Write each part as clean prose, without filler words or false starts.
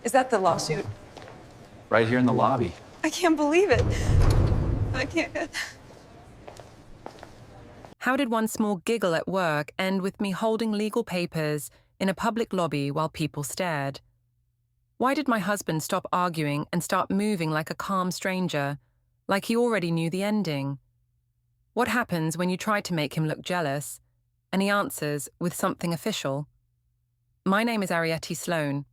Is that the lawsuit? Right here in the lobby. I can't believe it. I can't. How did one small giggle at work end with me holding legal papers in a public lobby while people stared? Why did my husband stop arguing and start moving like a calm stranger, like he already knew the ending? What happens when you try to make him look jealous, and he answers with something official? My name is Arrietty Sloan.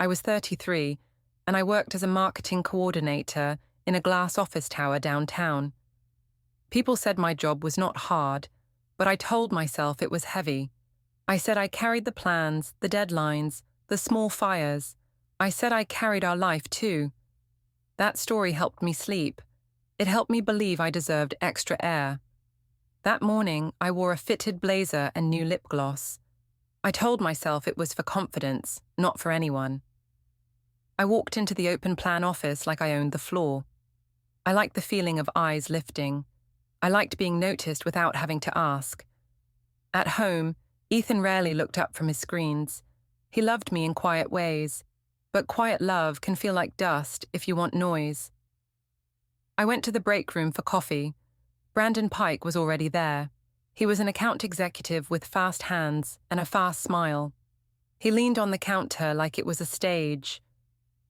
I was 33, and I worked as a marketing coordinator in a glass office tower downtown. People said my job was not hard, but I told myself it was heavy. I said I carried the plans, the deadlines, the small fires. I said I carried our life too. That story helped me sleep. It helped me believe I deserved extra air. That morning, I wore a fitted blazer and new lip gloss. I told myself it was for confidence, not for anyone. I walked into the open plan office like I owned the floor. I liked the feeling of eyes lifting. I liked being noticed without having to ask. At home, Ethan rarely looked up from his screens. He loved me in quiet ways, but quiet love can feel like dust if you want noise. I went to the break room for coffee. Brandon Pike was already there. He was an account executive with fast hands and a fast smile. He leaned on the counter like it was a stage.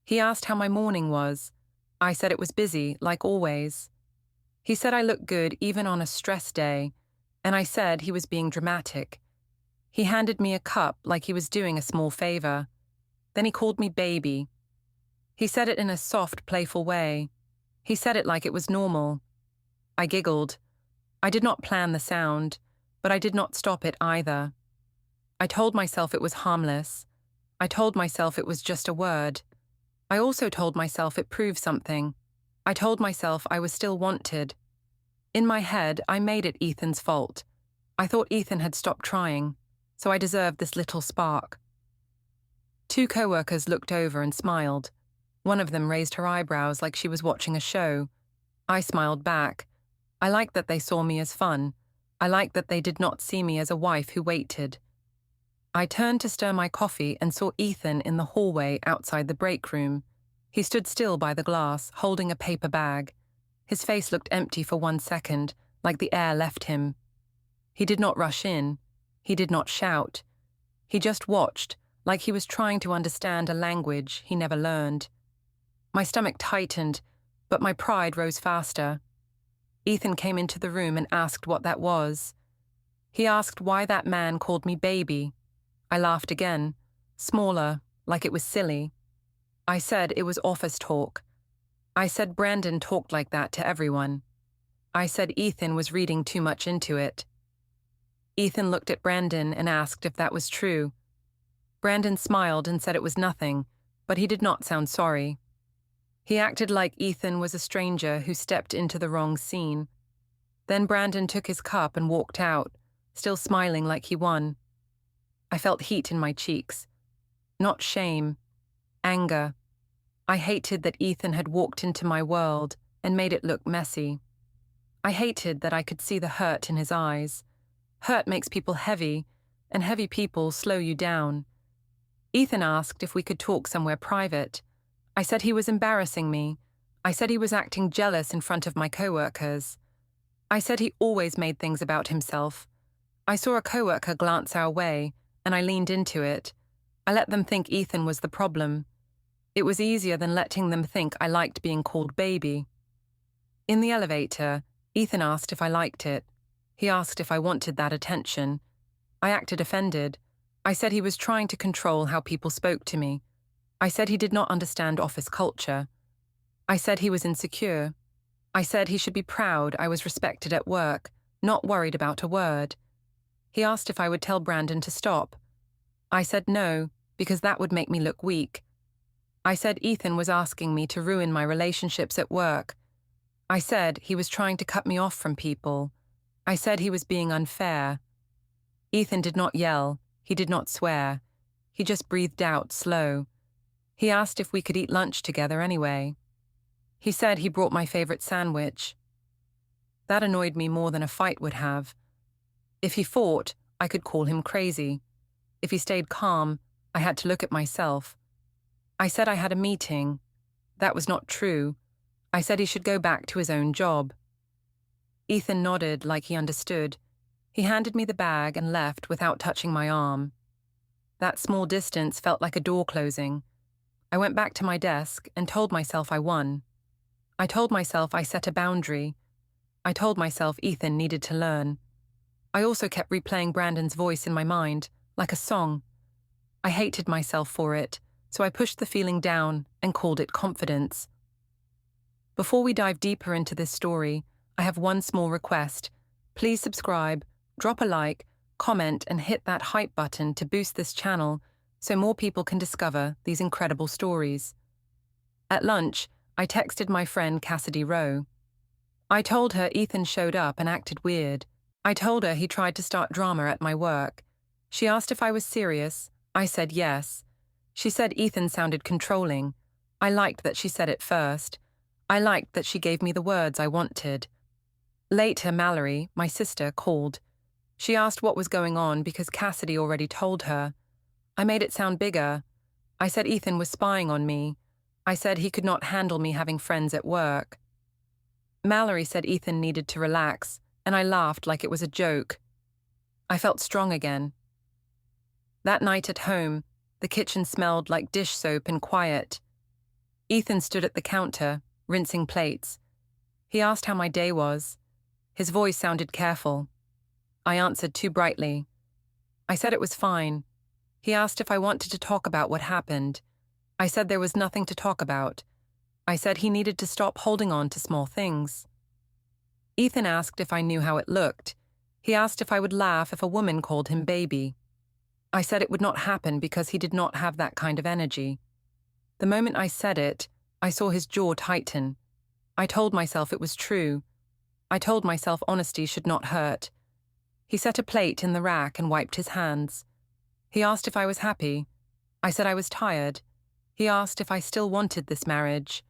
He asked how my morning was. I said it was busy, like always. He said I looked good even on a stress day, and I said he was being dramatic. He handed me a cup like he was doing a small favor. Then he called me baby. He said it in a soft, playful way. He said it like it was normal. I giggled. I did not plan the sound, but I did not stop it either. I told myself it was harmless. I told myself it was just a word. I also told myself it proved something. I told myself I was still wanted. In my head, I made it Ethan's fault. I thought Ethan had stopped trying, so I deserved this little spark. Two coworkers looked over and smiled. One of them raised her eyebrows like she was watching a show. I smiled back. I liked that they saw me as fun. I liked that they did not see me as a wife who waited. I turned to stir my coffee and saw Ethan in the hallway outside the break room. He stood still by the glass, holding a paper bag. His face looked empty for 1 second, like the air left him. He did not rush in. He did not shout. He just watched, like he was trying to understand a language he never learned. My stomach tightened, but my pride rose faster. Ethan came into the room and asked what that was. He asked why that man called me baby. I laughed again, smaller, like it was silly. I said it was office talk. I said Brandon talked like that to everyone. I said Ethan was reading too much into it. Ethan looked at Brandon and asked if that was true. Brandon smiled and said it was nothing, but he did not sound sorry. He acted like Ethan was a stranger who stepped into the wrong scene. Then Brandon took his cup and walked out, still smiling like he won. I felt heat in my cheeks. Not shame, anger. I hated that Ethan had walked into my world and made it look messy. I hated that I could see the hurt in his eyes. Hurt makes people heavy, and heavy people slow you down. Ethan asked if we could talk somewhere private. I said he was embarrassing me. I said he was acting jealous in front of my coworkers. I said he always made things about himself. I saw a coworker glance our way, and I leaned into it. I let them think Ethan was the problem. It was easier than letting them think I liked being called baby. In the elevator, Ethan asked if I liked it. He asked if I wanted that attention. I acted offended. I said he was trying to control how people spoke to me. I said he did not understand office culture. I said he was insecure. I said he should be proud I was respected at work, not worried about a word. He asked if I would tell Brandon to stop. I said no, because that would make me look weak. I said Ethan was asking me to ruin my relationships at work. I said he was trying to cut me off from people. I said he was being unfair. Ethan did not yell. He did not swear. He just breathed out slow. He asked if we could eat lunch together anyway. He said he brought my favorite sandwich. That annoyed me more than a fight would have. If he fought, I could call him crazy. If he stayed calm, I had to look at myself. I said I had a meeting. That was not true. I said he should go back to his own job. Ethan nodded like he understood. He handed me the bag and left without touching my arm. That small distance felt like a door closing. I went back to my desk and told myself I won. I told myself I set a boundary. I told myself Ethan needed to learn. I also kept replaying Brandon's voice in my mind, like a song. I hated myself for it, so I pushed the feeling down and called it confidence. Before we dive deeper into this story, I have one small request. Please subscribe, drop a like, comment, and hit that hype button to boost this channel so more people can discover these incredible stories. At lunch, I texted my friend Cassidy Rowe. I told her Ethan showed up and acted weird. I told her he tried to start drama at my work. She asked if I was serious. I said yes. She said Ethan sounded controlling. I liked that she said it first. I liked that she gave me the words I wanted. Later, Mallory, my sister, called. She asked what was going on because Cassidy already told her. I made it sound bigger. I said Ethan was spying on me. I said he could not handle me having friends at work. Mallory said Ethan needed to relax, and I laughed like it was a joke. I felt strong again. That night at home, the kitchen smelled like dish soap and quiet. Ethan stood at the counter, rinsing plates. He asked how my day was. His voice sounded careful. I answered too brightly. I said it was fine. He asked if I wanted to talk about what happened. I said there was nothing to talk about. I said he needed to stop holding on to small things. Ethan asked if I knew how it looked. He asked if I would laugh if a woman called him baby. I said it would not happen because he did not have that kind of energy. The moment I said it, I saw his jaw tighten. I told myself it was true. I told myself honesty should not hurt. He set a plate in the rack and wiped his hands. He asked if I was happy. I said I was tired. He asked if I still wanted this marriage.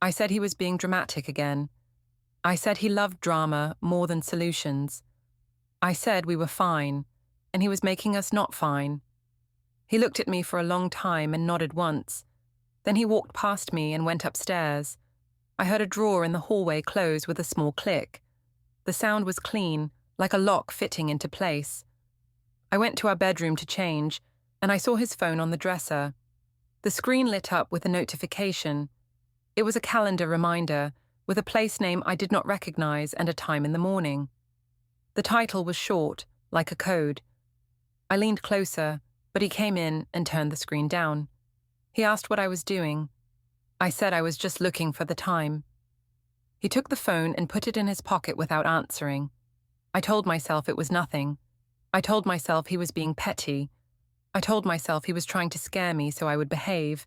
I said he was being dramatic again. I said he loved drama more than solutions. I said we were fine, and he was making us not fine. He looked at me for a long time and nodded once. Then he walked past me and went upstairs. I heard a drawer in the hallway close with a small click. The sound was clean, like a lock fitting into place. I went to our bedroom to change, and I saw his phone on the dresser. The screen lit up with a notification. It was a calendar reminder, with a place name I did not recognize and a time in the morning. The title was short, like a code. I leaned closer, but he came in and turned the screen down. He asked what I was doing. I said I was just looking for the time. He took the phone and put it in his pocket without answering. I told myself it was nothing. I told myself he was being petty. I told myself he was trying to scare me so I would behave.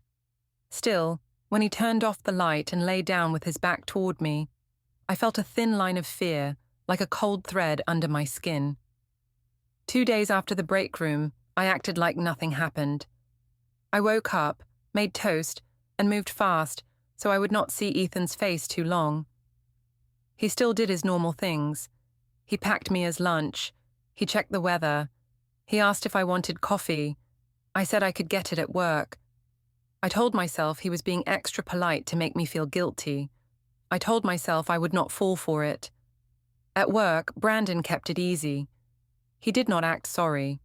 Still, when he turned off the light and lay down with his back toward me, I felt a thin line of fear, like a cold thread under my skin. 2 days after the break room, I acted like nothing happened. I woke up, made toast, and moved fast so I would not see Ethan's face too long. He still did his normal things. He packed me as lunch. He checked the weather. He asked if I wanted coffee. I said I could get it at work. I told myself he was being extra polite to make me feel guilty. I told myself I would not fall for it. At work, Brandon kept it easy. He did not act sorry.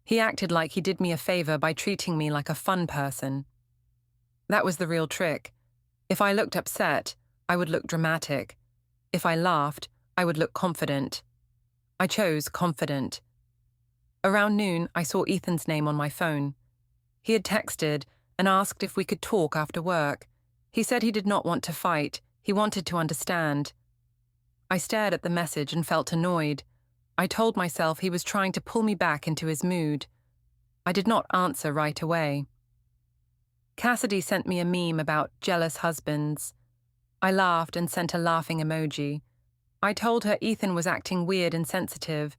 He acted like he did me a favor by treating me like a fun person. That was the real trick. If I looked upset, I would look dramatic. If I laughed, I would look confident. I chose confident. Around noon, I saw Ethan's name on my phone. He had texted and asked if we could talk after work. He said he did not want to fight. He wanted to understand. I stared at the message and felt annoyed. I told myself he was trying to pull me back into his mood. I did not answer right away. Cassidy sent me a meme about jealous husbands. I laughed and sent a laughing emoji. I told her Ethan was acting weird and sensitive.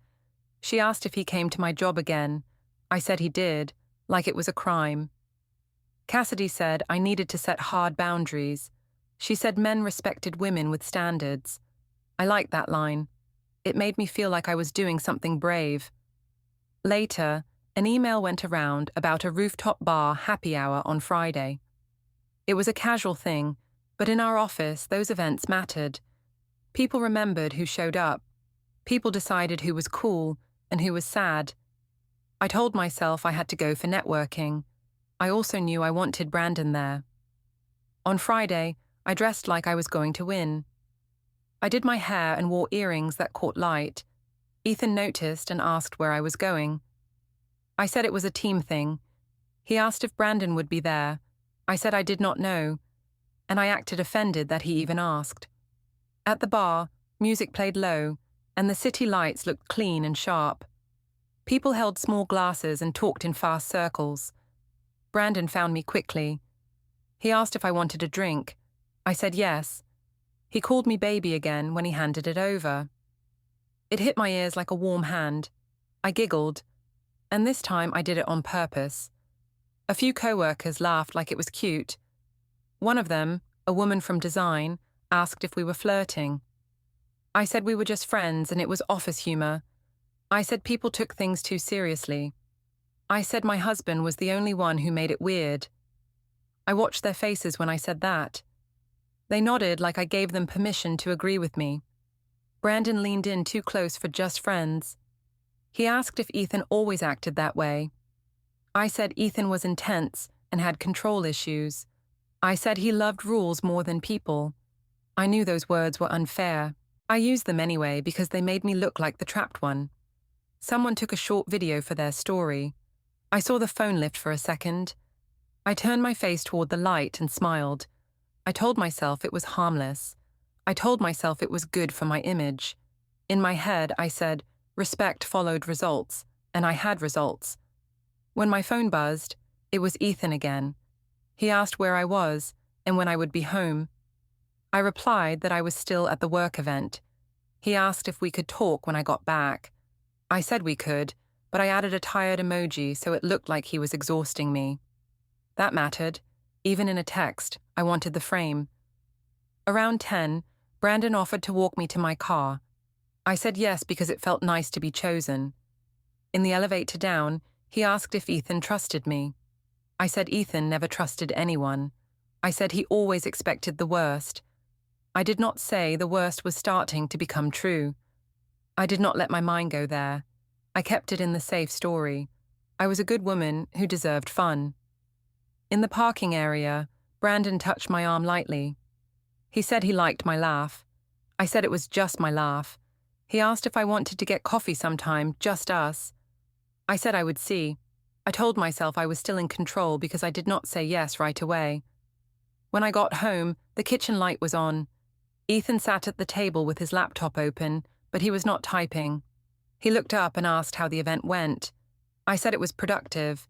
She asked if he came to my job again. I said he did, like it was a crime. Cassidy said I needed to set hard boundaries. She said men respected women with standards. I liked that line. It made me feel like I was doing something brave. Later, An email went around about a rooftop bar happy hour on Friday. It was a casual thing, but in our office, those events mattered. People remembered who showed up. People decided who was cool and who was sad. I told myself I had to go for networking. I also knew I wanted Brandon there. On Friday, I dressed like I was going to win. I did my hair and wore earrings that caught light. Ethan noticed and asked where I was going. I said it was a team thing. He asked if Brandon would be there. I said I did not know, and I acted offended that he even asked. At the bar, music played low, and the city lights looked clean and sharp. People held small glasses and talked in fast circles. Brandon found me quickly. He asked if I wanted a drink. I said yes. He called me baby again when he handed it over. It hit my ears like a warm hand. I giggled, and this time I did it on purpose. A few coworkers laughed like it was cute. One of them, a woman from design, asked if we were flirting. I said we were just friends and it was office humor. I said people took things too seriously. I said my husband was the only one who made it weird. I watched their faces when I said that. They nodded like I gave them permission to agree with me. Brandon leaned in too close for just friends. He asked if Ethan always acted that way. I said Ethan was intense and had control issues. I said he loved rules more than people. I knew those words were unfair. I used them anyway because they made me look like the trapped one. Someone took a short video for their story. I saw the phone lift for a second. I turned my face toward the light and smiled. I told myself it was harmless. I told myself it was good for my image. In my head, I said, respect followed results, and I had results. When my phone buzzed, it was Ethan again. He asked where I was and when I would be home. I replied that I was still at the work event. He asked if we could talk when I got back. I said we could, but I added a tired emoji so it looked like he was exhausting me. That mattered. Even in a text, I wanted the frame. Around 10, Brandon offered to walk me to my car. I said yes because it felt nice to be chosen. In the elevator down, he asked if Ethan trusted me. I said Ethan never trusted anyone. I said he always expected the worst. I did not say the worst was starting to become true. I did not let my mind go there. I kept it in the safe story. I was a good woman who deserved fun. In the parking area, Brandon touched my arm lightly. He said he liked my laugh. I said it was just my laugh. He asked if I wanted to get coffee sometime, just us. I said I would see. I told myself I was still in control because I did not say yes right away. When I got home, the kitchen light was on. Ethan sat at the table with his laptop open, but he was not typing. He looked up and asked how the event went. I said it was productive.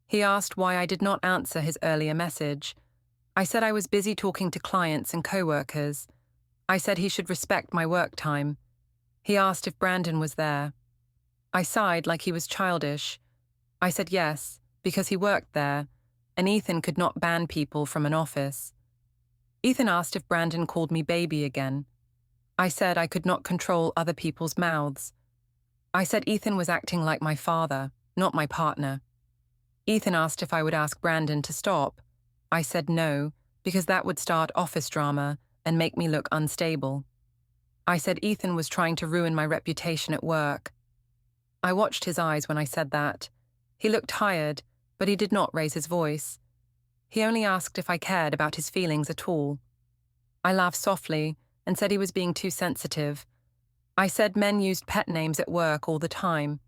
He asked why I did not answer his earlier message. I said I was busy talking to clients and coworkers. I said he should respect my work time. He asked if Brandon was there. I sighed like he was childish. I said yes, because he worked there, and Ethan could not ban people from an office. Ethan asked if Brandon called me baby again. I said I could not control other people's mouths. I said Ethan was acting like my father, not my partner. Ethan asked if I would ask Brandon to stop. I said no, because that would start office drama and make me look unstable. I said Ethan was trying to ruin my reputation at work. I watched his eyes when I said that. He looked tired, but he did not raise his voice. He only asked if I cared about his feelings at all. I laughed softly and said he was being too sensitive. I said men used pet names at work all the time.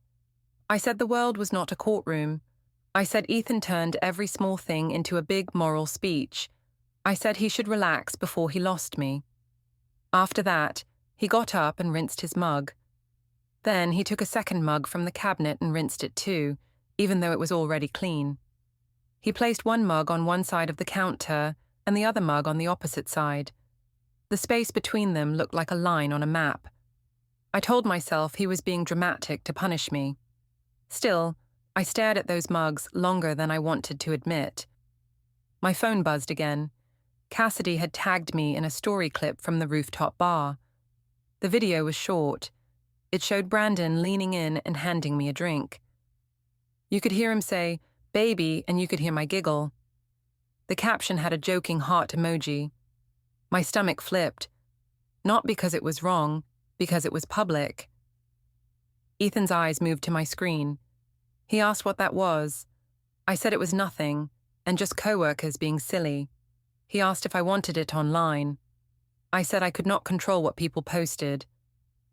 I said the world was not a courtroom. I said Ethan turned every small thing into a big moral speech. I said he should relax before he lost me. After that, he got up and rinsed his mug. Then he took a second mug from the cabinet and rinsed it too, even though it was already clean. He placed one mug on one side of the counter and the other mug on the opposite side. The space between them looked like a line on a map. I told myself he was being dramatic to punish me. Still, I stared at those mugs longer than I wanted to admit. My phone buzzed again. Cassidy had tagged me in a story clip from the rooftop bar. The video was short. It showed Brandon leaning in and handing me a drink. You could hear him say, "baby," and you could hear my giggle. The caption had a joking heart emoji. My stomach flipped. Not because it was wrong, because it was public. Ethan's eyes moved to my screen. He asked what that was. I said it was nothing, and just coworkers being silly. He asked if I wanted it online. I said I could not control what people posted.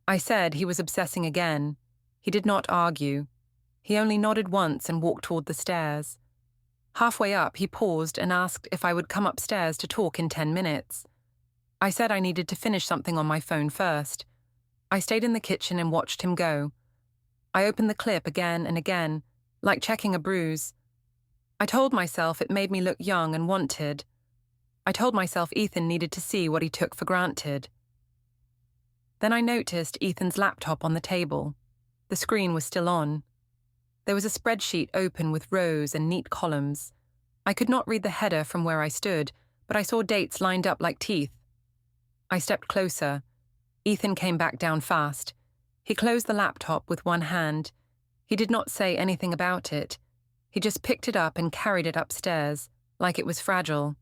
I said he was obsessing again. He did not argue. He only nodded once and walked toward the stairs. Halfway up, he paused and asked if I would come upstairs to talk in 10 minutes. I said I needed to finish something on my phone first. I stayed in the kitchen and watched him go. I opened the clip again and again, like checking a bruise. I told myself it made me look young and wanted. I told myself Ethan needed to see what he took for granted. Then I noticed Ethan's laptop on the table. The screen was still on. There was a spreadsheet open with rows and neat columns. I could not read the header from where I stood, but I saw dates lined up like teeth. I stepped closer. Ethan came back down fast. He closed the laptop with one hand. He did not say anything about it. He just picked it up and carried it upstairs, like it was fragile.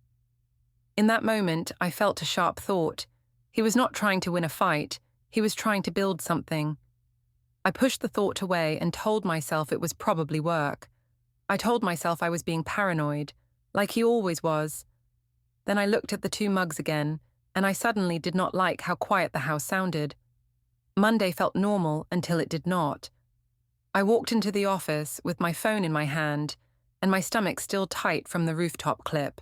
In that moment, I felt a sharp thought. He was not trying to win a fight. He was trying to build something. I pushed the thought away and told myself it was probably work. I told myself I was being paranoid, like he always was. Then I looked at the two mugs again, and I suddenly did not like how quiet the house sounded. Monday felt normal until it did not. I walked into the office with my phone in my hand, and my stomach still tight from the rooftop clip.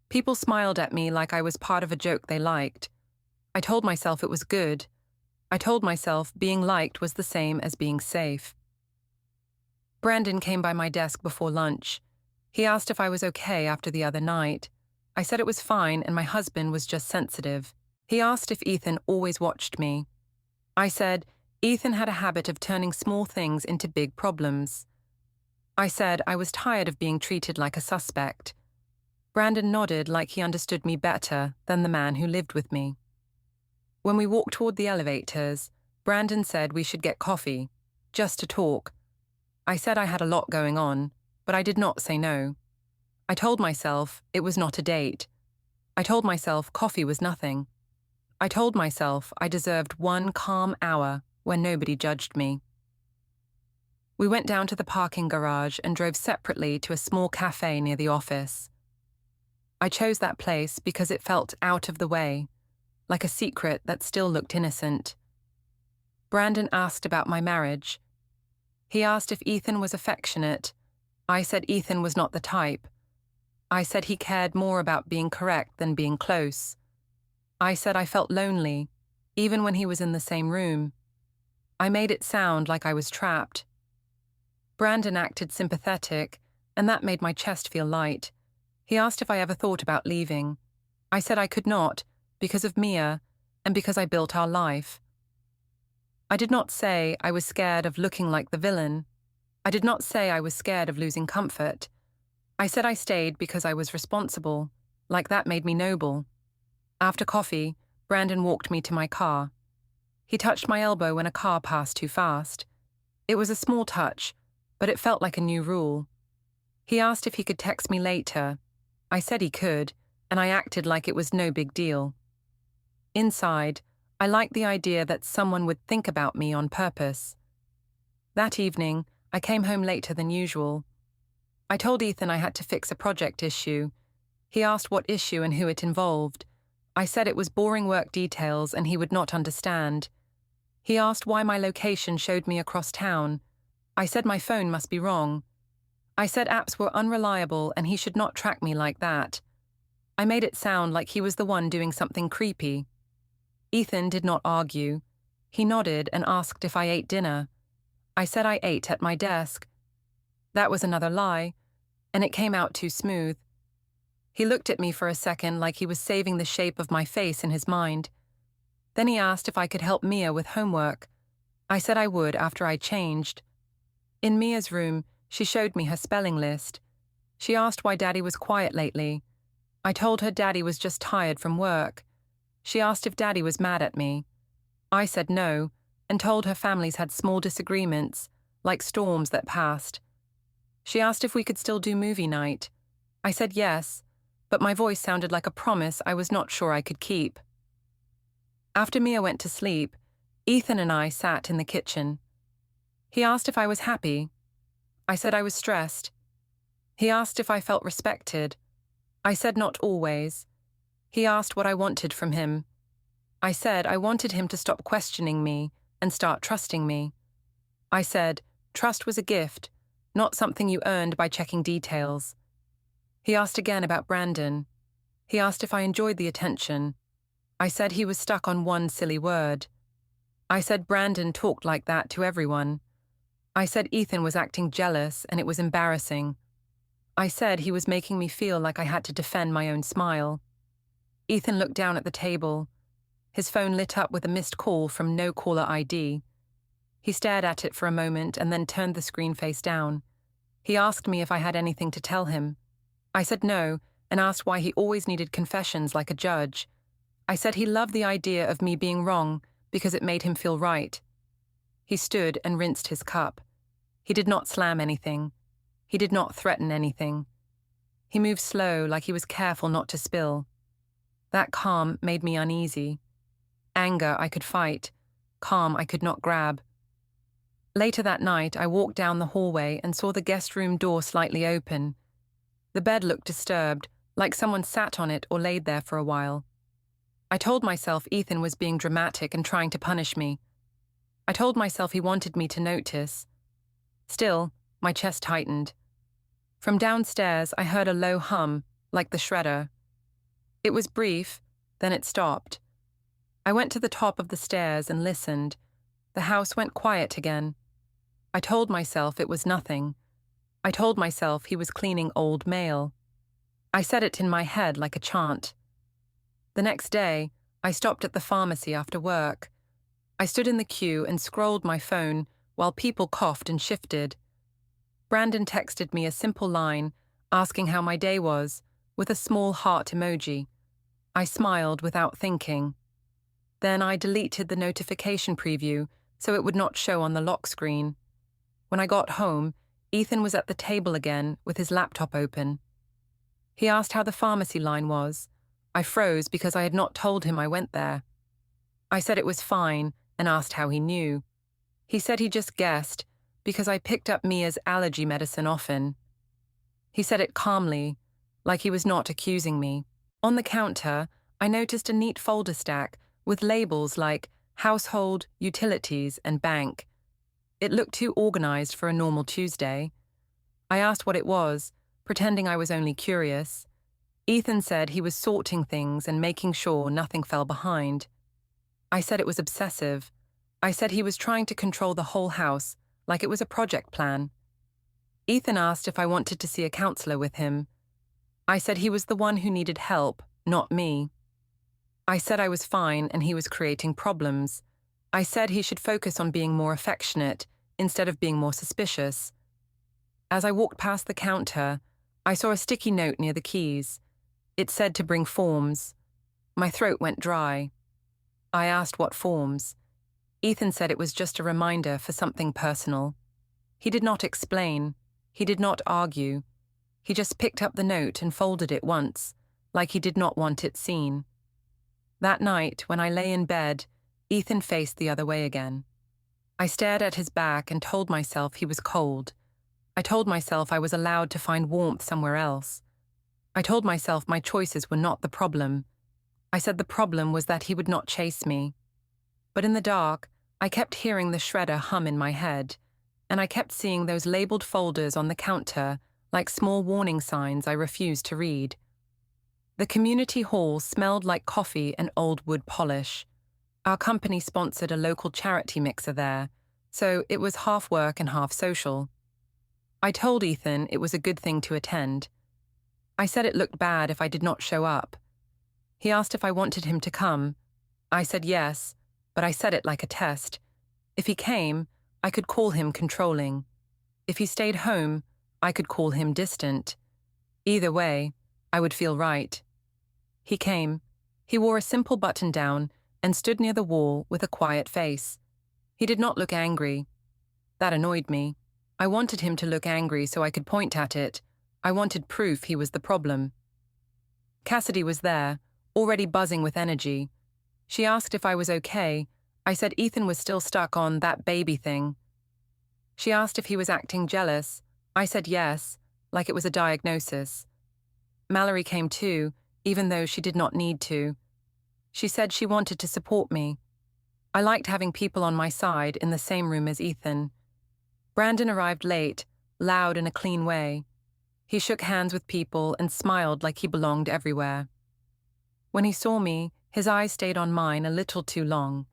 People smiled at me like I was part of a joke they liked. I told myself it was good. I told myself being liked was the same as being safe. Brandon came by my desk before lunch. He asked if I was okay after the other night. I said it was fine and my husband was just sensitive. He asked if Ethan always watched me. I said Ethan had a habit of turning small things into big problems. I said I was tired of being treated like a suspect. Brandon nodded like he understood me better than the man who lived with me. When we walked toward the elevators, Brandon said we should get coffee, just to talk. I said I had a lot going on, but I did not say no. I told myself it was not a date. I told myself coffee was nothing. I told myself I deserved one calm hour when nobody judged me. We went down to the parking garage and drove separately to a small cafe near the office. I chose that place because it felt out of the way, like a secret that still looked innocent. Brandon asked about my marriage. He asked if Ethan was affectionate. I said Ethan was not the type. I said he cared more about being correct than being close. I said I felt lonely, even when he was in the same room. I made it sound like I was trapped. Brandon acted sympathetic, and that made my chest feel light. He asked if I ever thought about leaving. I said I could not, because of Mia, and because I built our life. I did not say I was scared of looking like the villain. I did not say I was scared of losing comfort. I said I stayed because I was responsible, like that made me noble. After coffee, Brandon walked me to my car. He touched my elbow when a car passed too fast. It was a small touch, but it felt like a new rule. He asked if he could text me later. I said he could, and I acted like it was no big deal. Inside, I liked the idea that someone would think about me on purpose. That evening, I came home later than usual. I told Ethan I had to fix a project issue. He asked what issue and who it involved. I said it was boring work details and he would not understand. He asked why my location showed me across town. I said my phone must be wrong. I said apps were unreliable and he should not track me like that. I made it sound like he was the one doing something creepy. Ethan did not argue. He nodded and asked if I ate dinner. I said I ate at my desk. That was another lie, and it came out too smooth. He looked at me for a second like he was saving the shape of my face in his mind. Then he asked if I could help Mia with homework. I said I would after I changed. In Mia's room, she showed me her spelling list. She asked why Daddy was quiet lately. I told her Daddy was just tired from work. She asked if Daddy was mad at me. I said no, and told her families had small disagreements, like storms that passed. She asked if we could still do movie night. I said yes, but my voice sounded like a promise I was not sure I could keep. After Mia went to sleep, Ethan and I sat in the kitchen. He asked if I was happy. I said I was stressed. He asked if I felt respected. I said not always. He asked what I wanted from him. I said I wanted him to stop questioning me and start trusting me. I said trust was a gift, not something you earned by checking details. He asked again about Brandon. He asked if I enjoyed the attention. I said he was stuck on one silly word. I said Brandon talked like that to everyone. I said Ethan was acting jealous and it was embarrassing. I said he was making me feel like I had to defend my own smile. Ethan looked down at the table. His phone lit up with a missed call from no caller ID. He stared at it for a moment and then turned the screen face down. He asked me if I had anything to tell him. I said no and asked why he always needed confessions like a judge. I said he loved the idea of me being wrong because it made him feel right. He stood and rinsed his cup. He did not slam anything. He did not threaten anything. He moved slow, like he was careful not to spill. That calm made me uneasy. Anger I could fight. Calm I could not grab. Later that night, I walked down the hallway and saw the guest room door slightly open. The bed looked disturbed, like someone sat on it or laid there for a while. I told myself Ethan was being dramatic and trying to punish me. I told myself he wanted me to notice. Still, my chest tightened. From downstairs, I heard a low hum, like the shredder. It was brief, then it stopped. I went to the top of the stairs and listened. The house went quiet again. I told myself it was nothing. I told myself he was cleaning old mail. I said it in my head like a chant. The next day, I stopped at the pharmacy after work. I stood in the queue and scrolled my phone while people coughed and shifted. Brandon texted me a simple line, asking how my day was, with a small heart emoji. I smiled without thinking. Then I deleted the notification preview so it would not show on the lock screen. When I got home, Ethan was at the table again with his laptop open. He asked how the pharmacy line was. I froze because I had not told him I went there. I said it was fine and asked how he knew. He said he just guessed because I picked up Mia's allergy medicine often. He said it calmly, like he was not accusing me. On the counter, I noticed a neat folder stack with labels like household, utilities, and bank. It looked too organized for a normal Tuesday. I asked what it was, pretending I was only curious. Ethan said he was sorting things and making sure nothing fell behind. I said it was obsessive. I said he was trying to control the whole house, like it was a project plan. Ethan asked if I wanted to see a counselor with him. I said he was the one who needed help, not me. I said I was fine and he was creating problems. I said he should focus on being more affectionate instead of being more suspicious. As I walked past the counter, I saw a sticky note near the keys. It said to bring forms. My throat went dry. I asked what forms. Ethan said it was just a reminder for something personal. He did not explain. He did not argue. He just picked up the note and folded it once, like he did not want it seen. That night, when I lay in bed, Ethan faced the other way again. I stared at his back and told myself he was cold. I told myself I was allowed to find warmth somewhere else. I told myself my choices were not the problem. I said the problem was that he would not chase me. But in the dark, I kept hearing the shredder hum in my head, and I kept seeing those labeled folders on the counter like small warning signs I refused to read. The community hall smelled like coffee and old wood polish. Our company sponsored a local charity mixer there, so it was half work and half social. I told Ethan it was a good thing to attend. I said it looked bad if I did not show up. He asked if I wanted him to come. I said yes, but I said it like a test. If he came, I could call him controlling. If he stayed home, I could call him distant. Either way, I would feel right. He came. He wore a simple button-down and stood near the wall with a quiet face. He did not look angry. That annoyed me. I wanted him to look angry so I could point at it. I wanted proof he was the problem. Cassidy was there, already buzzing with energy. She asked if I was okay. I said Ethan was still stuck on that baby thing. She asked if he was acting jealous. I said yes, like it was a diagnosis. Mallory came too, even though she did not need to. She said she wanted to support me. I liked having people on my side in the same room as Ethan. Brandon arrived late, loud in a clean way. He shook hands with people and smiled like he belonged everywhere. When he saw me, his eyes stayed on mine a little too long.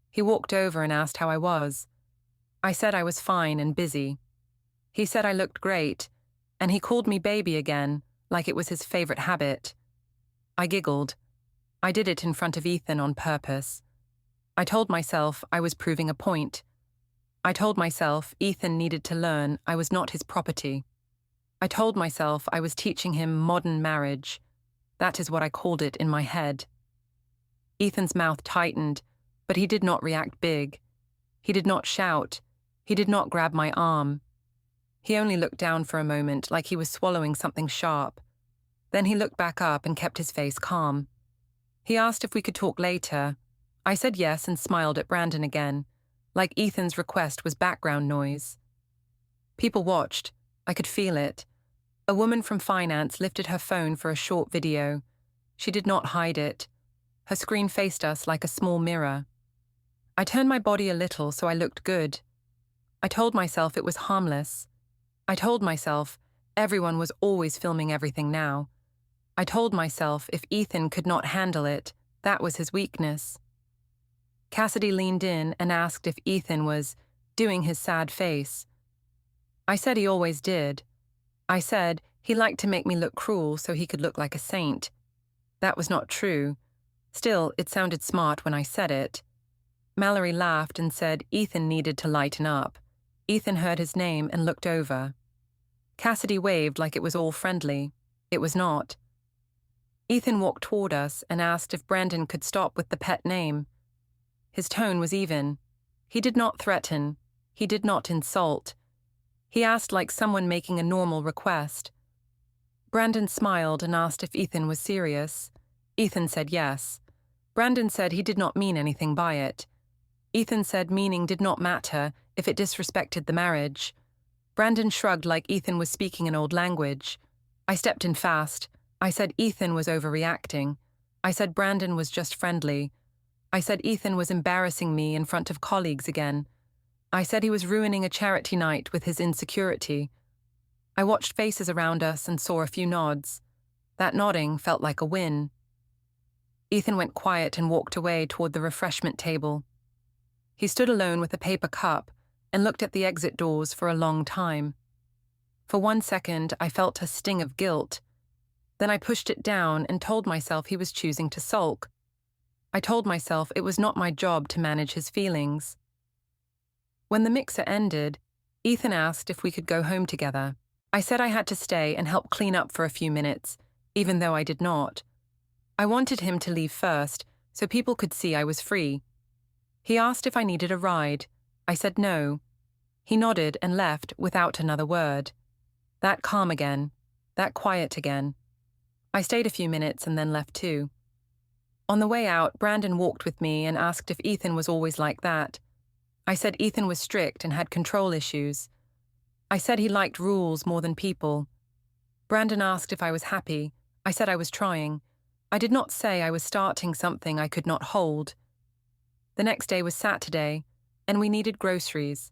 He walked over and asked how I was. I said I was fine and busy. He said I looked great, and he called me baby again, like it was his favorite habit. I giggled. I did it in front of Ethan on purpose. I told myself I was proving a point. I told myself Ethan needed to learn I was not his property. I told myself I was teaching him modern marriage. That is what I called it in my head. Ethan's mouth tightened, but he did not react big. He did not shout. He did not grab my arm. He only looked down for a moment like he was swallowing something sharp. Then he looked back up and kept his face calm. He asked if we could talk later. I said yes and smiled at Brandon again, like Ethan's request was background noise. People watched. I could feel it. A woman from finance lifted her phone for a short video. She did not hide it. Her screen faced us like a small mirror. I turned my body a little so I looked good. I told myself it was harmless. I told myself everyone was always filming everything now. I told myself if Ethan could not handle it, that was his weakness. Cassidy leaned in and asked if Ethan was doing his sad face. I said he always did. I said he liked to make me look cruel so he could look like a saint. That was not true. Still, it sounded smart when I said it. Mallory laughed and said Ethan needed to lighten up. Ethan heard his name and looked over. Cassidy waved like it was all friendly. It was not. Ethan walked toward us and asked if Brandon could stop with the pet name. His tone was even. He did not threaten. He did not insult. He asked like someone making a normal request. Brandon smiled and asked if Ethan was serious. Ethan said yes. Brandon said he did not mean anything by it. Ethan said meaning did not matter if it disrespected the marriage. Brandon shrugged like Ethan was speaking an old language. I stepped in fast. I said Ethan was overreacting. I said Brandon was just friendly. I said Ethan was embarrassing me in front of colleagues again. I said he was ruining a charity night with his insecurity. I watched faces around us and saw a few nods. That nodding felt like a win. Ethan went quiet and walked away toward the refreshment table. He stood alone with a paper cup and looked at the exit doors for a long time. For 1 second, I felt a sting of guilt. Then I pushed it down and told myself he was choosing to sulk. I told myself it was not my job to manage his feelings. When the mixer ended, Ethan asked if we could go home together. I said I had to stay and help clean up for a few minutes, even though I did not. I wanted him to leave first, so people could see I was free. He asked if I needed a ride. I said no. He nodded and left without another word. That calm again. That quiet again. I stayed a few minutes and then left too. On the way out, Brandon walked with me and asked if Ethan was always like that. I said Ethan was strict and had control issues. I said he liked rules more than people. Brandon asked if I was happy. I said I was trying. I did not say I was starting something I could not hold. The next day was Saturday, and we needed groceries.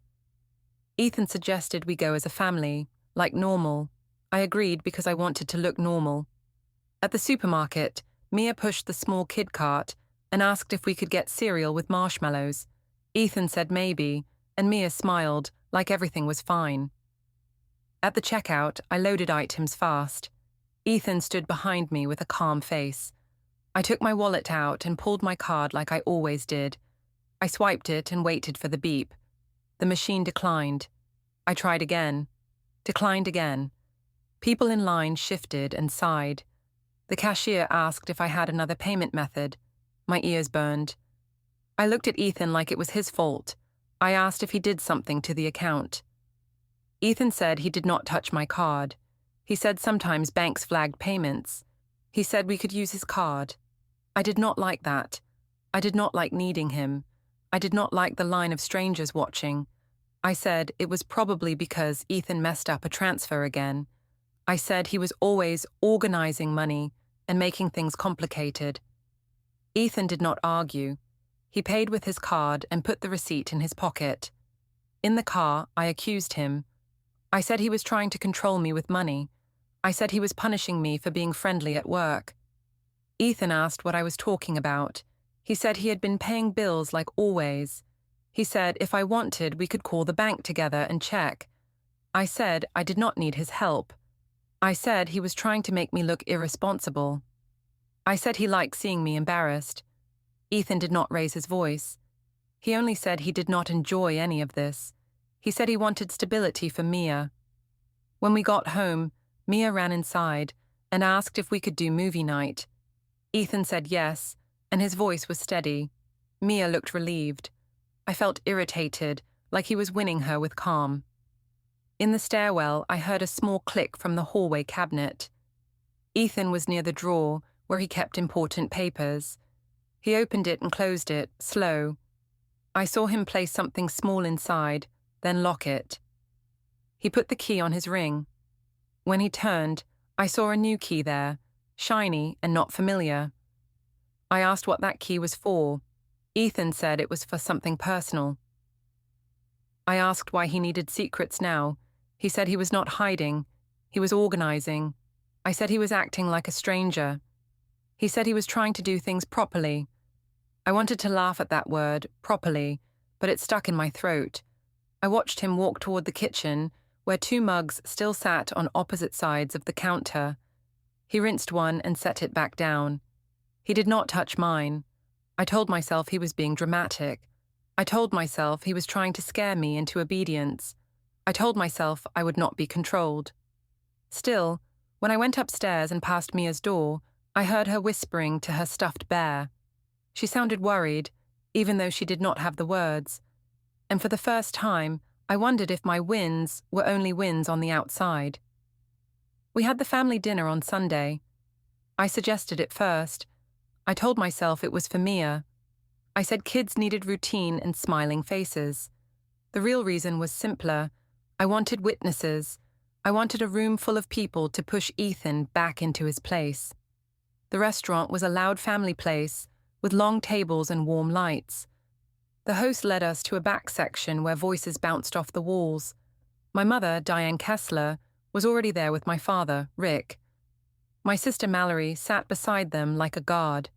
Ethan suggested we go as a family, like normal. I agreed because I wanted to look normal. At the supermarket, Mia pushed the small kid cart and asked if we could get cereal with marshmallows. Ethan said maybe, and Mia smiled, like everything was fine. At the checkout, I loaded items fast. Ethan stood behind me with a calm face. I took my wallet out and pulled my card like I always did. I swiped it and waited for the beep. The machine declined. I tried again. Declined again. People in line shifted and sighed. The cashier asked if I had another payment method. My ears burned. I looked at Ethan like it was his fault. I asked if he did something to the account. Ethan said he did not touch my card. He said sometimes banks flagged payments. He said we could use his card. I did not like that. I did not like needing him. I did not like the line of strangers watching. I said it was probably because Ethan messed up a transfer again. I said he was always organizing money and making things complicated. Ethan did not argue. He paid with his card and put the receipt in his pocket. In the car, I accused him. I said he was trying to control me with money. I said he was punishing me for being friendly at work. Ethan asked what I was talking about. He said he had been paying bills like always. He said if I wanted, we could call the bank together and check. I said I did not need his help. I said he was trying to make me look irresponsible. I said he liked seeing me embarrassed. Ethan did not raise his voice. He only said he did not enjoy any of this. He said he wanted stability for Mia. When we got home, Mia ran inside and asked if we could do movie night. Ethan said yes, and his voice was steady. Mia looked relieved. I felt irritated, like he was winning her with calm. In the stairwell, I heard a small click from the hallway cabinet. Ethan was near the drawer where he kept important papers. He opened it and closed it, slow. I saw him place something small inside, then lock it. He put the key on his ring. When he turned, I saw a new key there, shiny and not familiar. I asked what that key was for. Ethan said it was for something personal. I asked why he needed secrets now. He said he was not hiding. He was organizing. I said he was acting like a stranger. He said he was trying to do things properly. I wanted to laugh at that word, properly, but it stuck in my throat. I watched him walk toward the kitchen, where 2 mugs still sat on opposite sides of the counter. He rinsed one and set it back down. He did not touch mine. I told myself he was being dramatic. I told myself he was trying to scare me into obedience. I told myself I would not be controlled. Still, when I went upstairs and past Mia's door, I heard her whispering to her stuffed bear. She sounded worried, even though she did not have the words. And for the first time, I wondered if my wins were only wins on the outside. We had the family dinner on Sunday. I suggested it first. I told myself it was for Mia. I said kids needed routine and smiling faces. The real reason was simpler. I wanted witnesses. I wanted a room full of people to push Ethan back into his place. The restaurant was a loud family place, with long tables and warm lights. The host led us to a back section where voices bounced off the walls. My mother, Diane Kessler, was already there with my father, Rick. My sister Mallory sat beside them like a guard.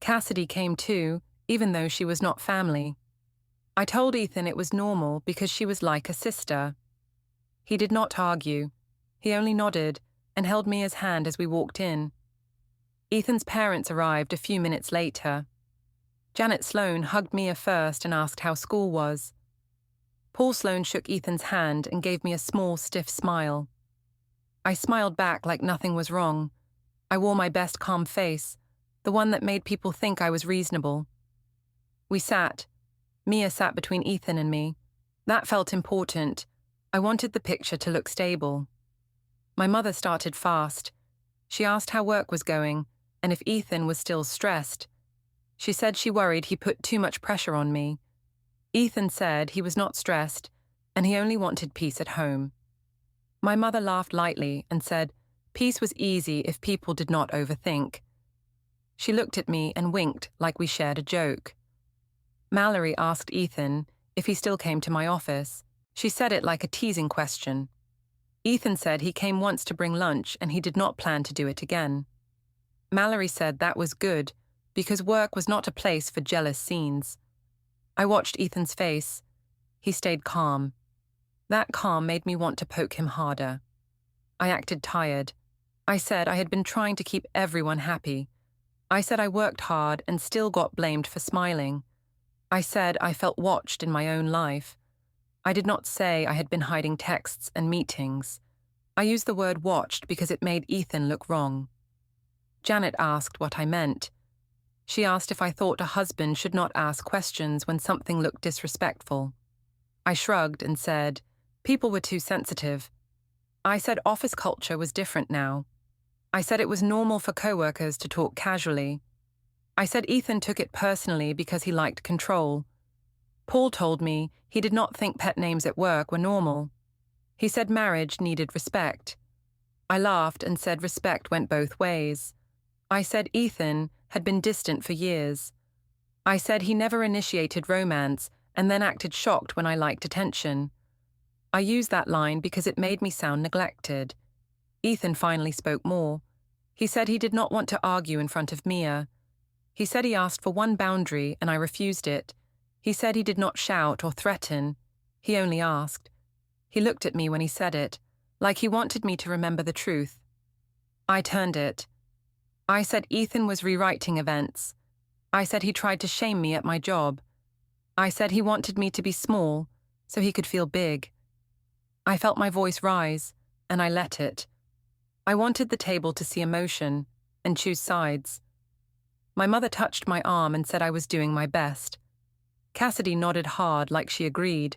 Cassidy came too, even though she was not family. I told Ethan it was normal because she was like a sister. He did not argue. He only nodded and held Mia's hand as we walked in. Ethan's parents arrived a few minutes later. Janet Sloan hugged Mia first and asked how school was. Paul Sloan shook Ethan's hand and gave me a small, stiff smile. I smiled back like nothing was wrong. I wore my best calm face, the one that made people think I was reasonable. We sat. Mia sat between Ethan and me. That felt important. I wanted the picture to look stable. My mother started fast. She asked how work was going and if Ethan was still stressed. She said she worried he put too much pressure on me. Ethan said he was not stressed and he only wanted peace at home. My mother laughed lightly and said peace was easy if people did not overthink. She looked at me and winked like we shared a joke. Mallory asked Ethan if he still came to my office. She said it like a teasing question. Ethan said he came once to bring lunch and he did not plan to do it again. Mallory said that was good because work was not a place for jealous scenes. I watched Ethan's face. He stayed calm. That calm made me want to poke him harder. I acted tired. I said I had been trying to keep everyone happy. I said I worked hard and still got blamed for smiling. I said I felt watched in my own life. I did not say I had been hiding texts and meetings. I used the word watched because it made Ethan look wrong. Janet asked what I meant. She asked if I thought a husband should not ask questions when something looked disrespectful. I shrugged and said, People were too sensitive. I said office culture was different now. I said it was normal for coworkers to talk casually. I said Ethan took it personally because he liked control. Paul told me he did not think pet names at work were normal. He said marriage needed respect. I laughed and said respect went both ways. I said Ethan had been distant for years. I said he never initiated romance and then acted shocked when I liked attention. I used that line because it made me sound neglected. Ethan finally spoke more. He said he did not want to argue in front of Mia. He said he asked for one boundary and I refused it. He said he did not shout or threaten. He only asked. He looked at me when he said it, like he wanted me to remember the truth. I turned it. I said Ethan was rewriting events. I said he tried to shame me at my job. I said he wanted me to be small, so he could feel big. I felt my voice rise, and I let it. I wanted the table to see emotion and choose sides. My mother touched my arm and said I was doing my best. Cassidy nodded hard like she agreed.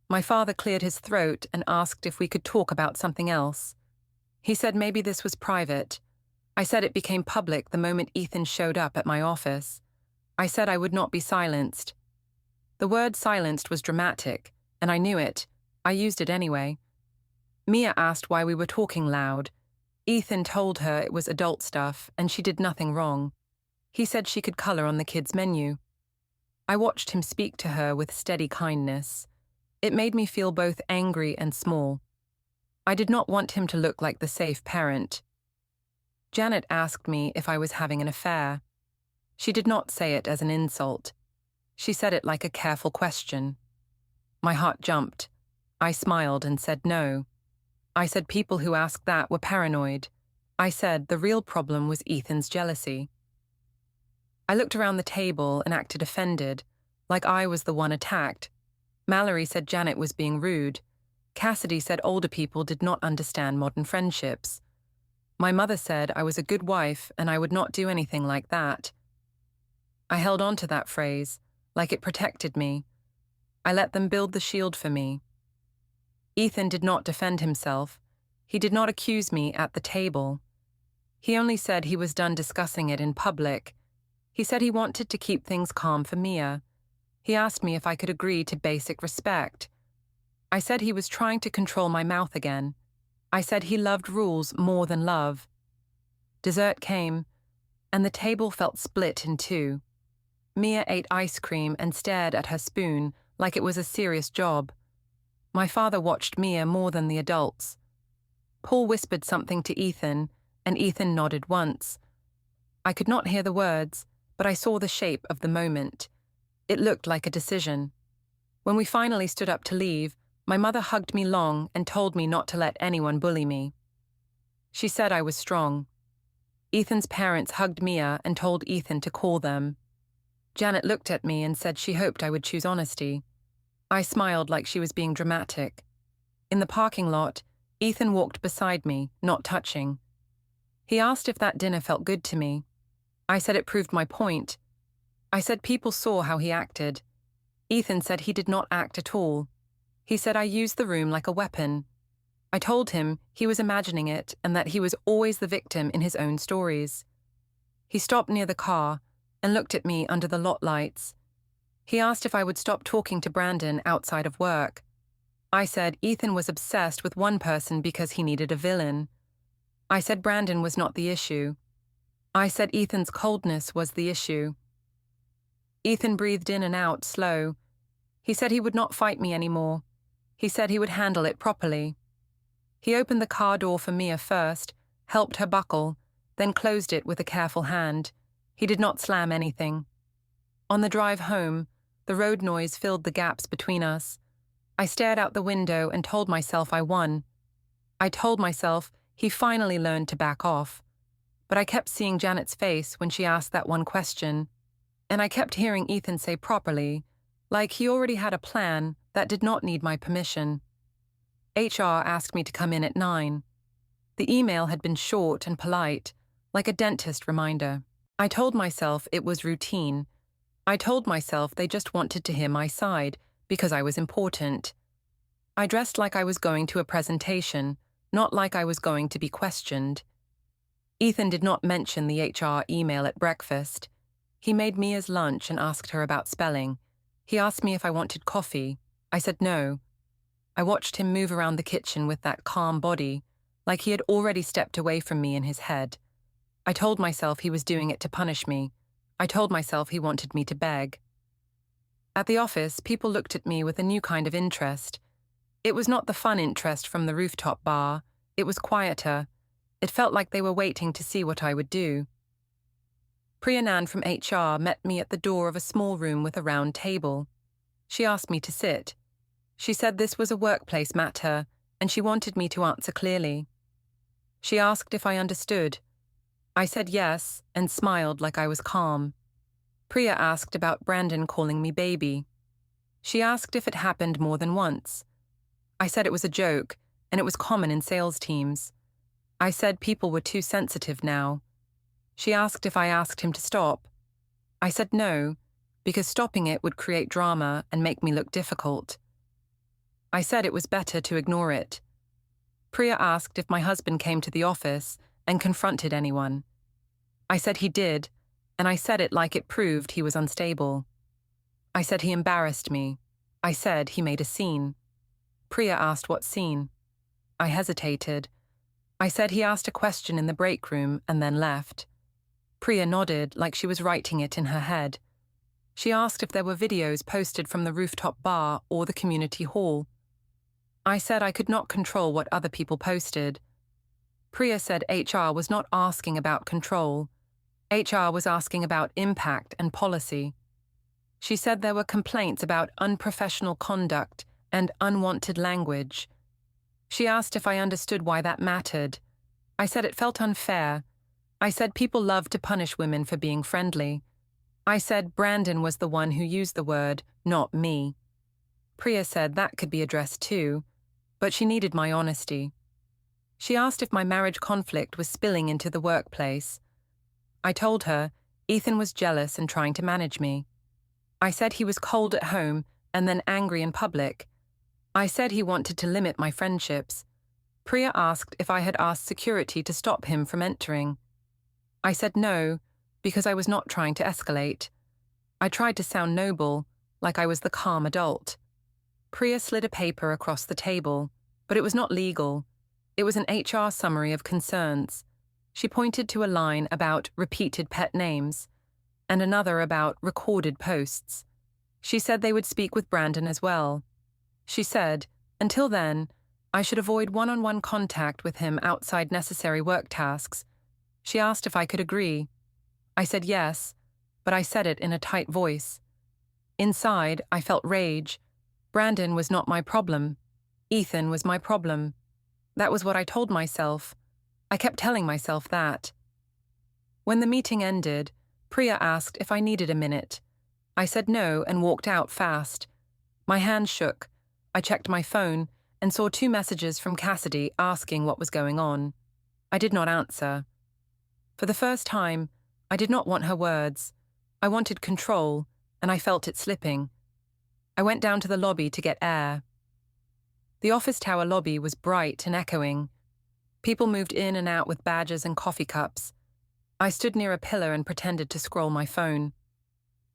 My father cleared his throat and asked if we could talk about something else. He said maybe this was private. I said it became public the moment Ethan showed up at my office. I said I would not be silenced. The word silenced was dramatic, and I knew it. I used it anyway. Mia asked why we were talking loud. Ethan told her it was adult stuff, and she did nothing wrong. He said she could color on the kids' menu. I watched him speak to her with steady kindness. It made me feel both angry and small. I did not want him to look like the safe parent. Janet asked me if I was having an affair. She did not say it as an insult. She said it like a careful question. My heart jumped. I smiled and said no. I said people who asked that were paranoid. I said the real problem was Ethan's jealousy. I looked around the table and acted offended, like I was the one attacked. Mallory said Janet was being rude. Cassidy said older people did not understand modern friendships. My mother said I was a good wife and I would not do anything like that. I held on to that phrase, like it protected me. I let them build the shield for me. Ethan did not defend himself. He did not accuse me at the table. He only said he was done discussing it in public. He said he wanted to keep things calm for Mia. He asked me if I could agree to basic respect. I said he was trying to control my mouth again. I said he loved rules more than love. Dessert came, and the table felt split in two. Mia ate ice cream and stared at her spoon like it was a serious job. My father watched Mia more than the adults. Paul whispered something to Ethan, and Ethan nodded once. I could not hear the words, but I saw the shape of the moment. It looked like a decision. When we finally stood up to leave, my mother hugged me long and told me not to let anyone bully me. She said I was strong. Ethan's parents hugged Mia and told Ethan to call them. Janet looked at me and said she hoped I would choose honesty. I smiled like she was being dramatic. In the parking lot, Ethan walked beside me, not touching. He asked if that dinner felt good to me. I said it proved my point. I said people saw how he acted. Ethan said he did not act at all. He said I used the room like a weapon. I told him he was imagining it and that he was always the victim in his own stories. He stopped near the car and looked at me under the lot lights. He asked if I would stop talking to Brandon outside of work. I said Ethan was obsessed with one person because he needed a villain. I said Brandon was not the issue. I said Ethan's coldness was the issue. Ethan breathed in and out, slow. He said he would not fight me anymore. He said he would handle it properly. He opened the car door for Mia first, helped her buckle, then closed it with a careful hand. He did not slam anything. On the drive home, the road noise filled the gaps between us. I stared out the window and told myself I won. I told myself he finally learned to back off. But I kept seeing Janet's face when she asked that one question, and I kept hearing Ethan say properly, like he already had a plan that did not need my permission. HR asked me to come in at 9. The email had been short and polite, like a dentist reminder. I told myself it was routine. I told myself they just wanted to hear my side, because I was important. I dressed like I was going to a presentation, not like I was going to be questioned. Ethan did not mention the HR email at breakfast. He made Mia's lunch and asked her about spelling. He asked me if I wanted coffee. I said no. I watched him move around the kitchen with that calm body, like he had already stepped away from me in his head. I told myself he was doing it to punish me. I told myself he wanted me to beg. At the office, people looked at me with a new kind of interest. It was not the fun interest from the rooftop bar. It was quieter. It felt like they were waiting to see what I would do. Priyanand from HR met me at the door of a small room with a round table. She asked me to sit. She said this was a workplace matter, and she wanted me to answer clearly. She asked if I understood. I said yes, and smiled like I was calm. Priya asked about Brandon calling me baby. She asked if it happened more than once. I said it was a joke, and it was common in sales teams. I said people were too sensitive now. She asked if I asked him to stop. I said no, because stopping it would create drama and make me look difficult. I said it was better to ignore it. Priya asked if my husband came to the office and confronted anyone. I said he did, and I said it like it proved he was unstable. I said he embarrassed me. I said he made a scene. Priya asked what scene. I hesitated. I said he asked a question in the break room and then left. Priya nodded like she was writing it in her head. She asked if there were videos posted from the rooftop bar or the community hall. I said I could not control what other people posted. Priya said HR was not asking about control. HR was asking about impact and policy. She said there were complaints about unprofessional conduct and unwanted language. She asked if I understood why that mattered. I said it felt unfair. I said people love to punish women for being friendly. I said Brandon was the one who used the word, not me. Priya said that could be addressed too, but she needed my honesty. She asked if my marriage conflict was spilling into the workplace. I told her Ethan was jealous and trying to manage me. I said he was cold at home and then angry in public. I said he wanted to limit my friendships. Priya asked if I had asked security to stop him from entering. I said no, because I was not trying to escalate. I tried to sound noble, like I was the calm adult. Priya slid a paper across the table, but it was not legal. It was an HR summary of concerns. She pointed to a line about repeated pet names and another about recorded posts. She said they would speak with Brandon as well. She said, until then, I should avoid one-on-one contact with him outside necessary work tasks. She asked if I could agree. I said yes, but I said it in a tight voice. Inside, I felt rage. Brandon was not my problem. Ethan was my problem. That was what I told myself. I kept telling myself that. When the meeting ended, Priya asked if I needed a minute. I said no and walked out fast. My hands shook. I checked my phone and saw 2 messages from Cassidy asking what was going on. I did not answer. For the first time, I did not want her words. I wanted control, and I felt it slipping. I went down to the lobby to get air. The office tower lobby was bright and echoing. People moved in and out with badges and coffee cups. I stood near a pillar and pretended to scroll my phone.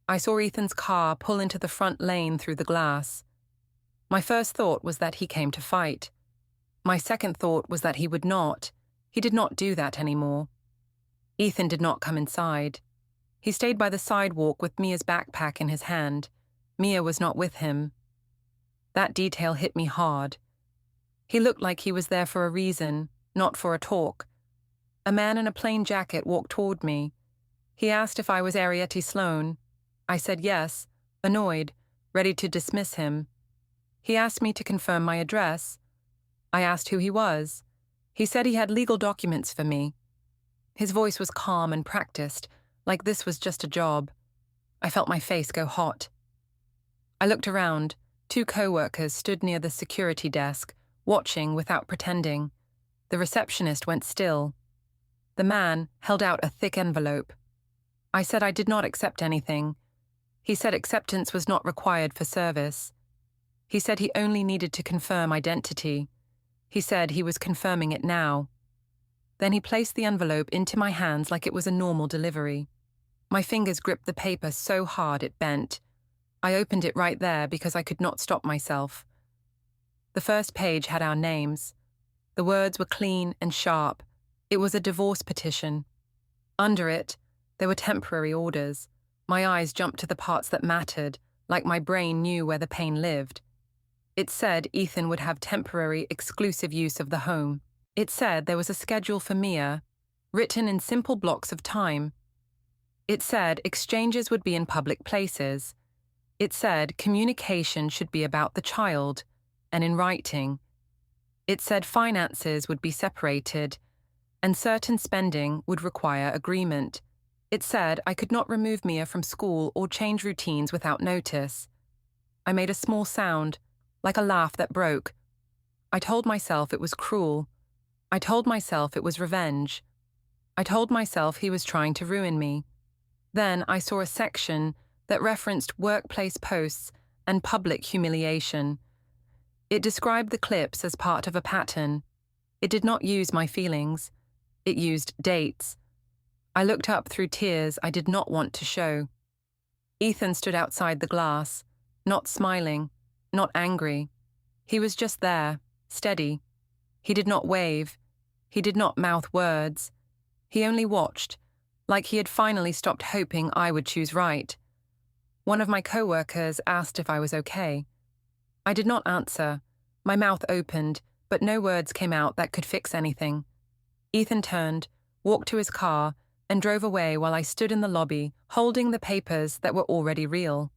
I saw Ethan's car pull into the front lane through the glass. My first thought was that he came to fight. My second thought was that he would not. He did not do that anymore. Ethan did not come inside. He stayed by the sidewalk with Mia's backpack in his hand. Mia was not with him. That detail hit me hard. He looked like he was there for a reason, not for a talk. A man in a plain jacket walked toward me. He asked if I was Arrietty Sloan. I said yes, annoyed, ready to dismiss him. He asked me to confirm my address. I asked who he was. He said he had legal documents for me. His voice was calm and practiced, like this was just a job. I felt my face go hot. I looked around. 2 coworkers stood near the security desk, watching without pretending. The receptionist went still. The man held out a thick envelope. I said I did not accept anything. He said acceptance was not required for service. He said he only needed to confirm identity. He said he was confirming it now. Then he placed the envelope into my hands like it was a normal delivery. My fingers gripped the paper so hard it bent. I opened it right there because I could not stop myself. The first page had our names. The words were clean and sharp. It was a divorce petition. Under it, there were temporary orders. My eyes jumped to the parts that mattered, like my brain knew where the pain lived. It said Ethan would have temporary, exclusive use of the home. It said there was a schedule for Mia, written in simple blocks of time. It said exchanges would be in public places. It said communication should be about the child, and in writing. It said finances would be separated, and certain spending would require agreement. It said I could not remove Mia from school or change routines without notice. I made a small sound, like a laugh that broke. I told myself it was cruel. I told myself it was revenge. I told myself he was trying to ruin me. Then I saw a section that referenced workplace posts and public humiliation. It described the clips as part of a pattern. It did not use my feelings. It used dates. I looked up through tears I did not want to show. Ethan stood outside the glass, not smiling, not angry. He was just there, steady. He did not wave. He did not mouth words. He only watched, like he had finally stopped hoping I would choose right. One of my coworkers asked if I was okay. I did not answer. My mouth opened, but no words came out that could fix anything. Ethan turned, walked to his car, and drove away while I stood in the lobby, holding the papers that were already real.